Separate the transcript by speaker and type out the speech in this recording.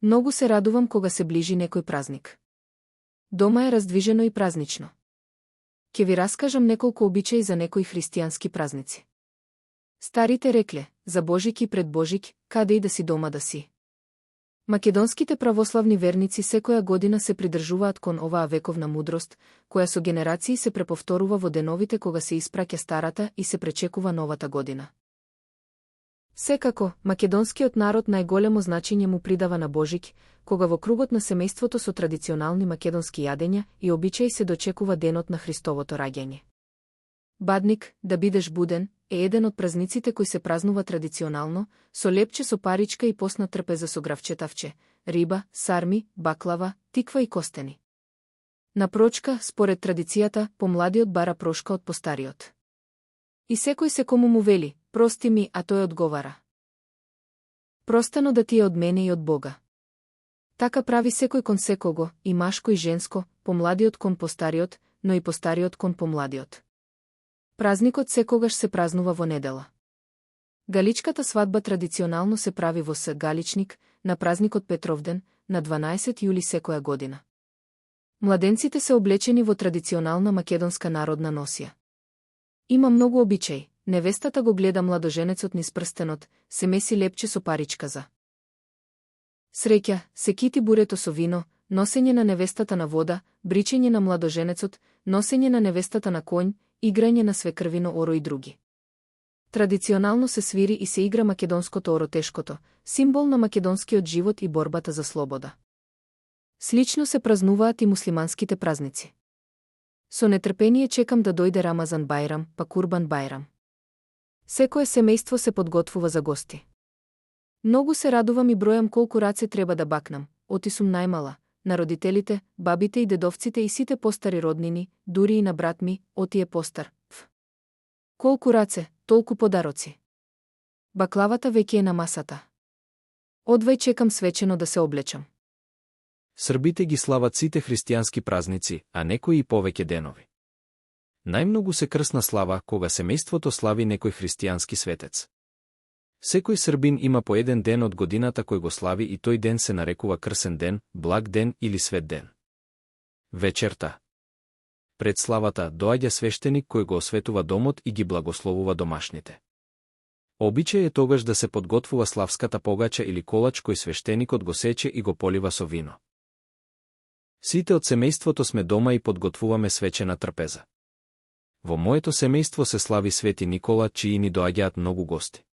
Speaker 1: Многу се радувам кога се ближи некој празник. Дома е раздвижено и празнично. Ке ви раскажам неколку обичаи за некои христијански празници. Старите рекле, за Божик и пред Божик, каде и да си дома да си. Македонските православни верници секоја година се придржуваат кон оваа вековна мудрост, која со генерации се преповторува во деновите кога се испраќа старата и се пречекува новата година. Секако, македонскиот народ најголемо значење му придава на Божик, кога во кругот на семејството со традиционални македонски јадења и обичаи се дочекува денот на Христовото раѓање. Бадник, да бидеш буден, е еден од празниците кои се празнува традиционално, со лепче со паричка и посна трпеза со гравчетавче, риба, сарми, баклава, тиква и костени. На прочка, според традицијата, помладиот бара прошка од постариот. И секој се кому му вели, прости ми, а тој одговара. Простано да ти е од мене и од Бога. Така прави секој кон секого, и машко и женско, помладиот кон постариот, но и постариот кон помладиот. Празникот секогаш се празнува во недела. Галичката свадба традиционално се прави во С. Галичник, на празникот Петровден, на 12 јули секоја година. Младенците се облечени во традиционална македонска народна носија. Има многу обичаи. Невестата го гледа младоженецот низ прстенот, се меси лепче со паричка за среќа, се кити бурето со вино, носење на невестата на вода, бричење на младоженецот, носење на невестата на конј, играње на свекрвино оро и други. Традиционално се свири и се игра македонското оротешкото, символ на македонскиот живот и борбата за слобода. Слично се празнуваат и муслиманските празници. Со нетрпение чекам да дојде Рамазан Бајрам, па Курбан Бајрам. Секое семејство се подготвува за гости. Многу се радувам и бројам колку раце треба да бакнам, оти сум најмала, на родителите, бабите и дедовците и сите постари роднини, дури и на брат ми, оти е постар. Колку раце, толку подароци. Баклавата веќе е на масата. Одвај чекам свечено да се облечам.
Speaker 2: Србите ги слават сите христијански празници, а некои и повеќе денови. Најмногу се крсна слава кога семејството слави некој христијански светец. Секој србин има по еден ден од годината кој го слави и тој ден се нарекува крсен ден, благ ден или свет ден. Вечерта. Пред славата доаѓа свештеник кој го осветува домот и ги благословува домашните. Обичај е тогаш да се подготвува славската погача или колач кој свештеникот го сече и го полива со вино. Сите од семејството сме дома и подготвуваме свечена трпеза. Во моето семејство се слави Свети Никола, чии ни доаѓаат многу гости.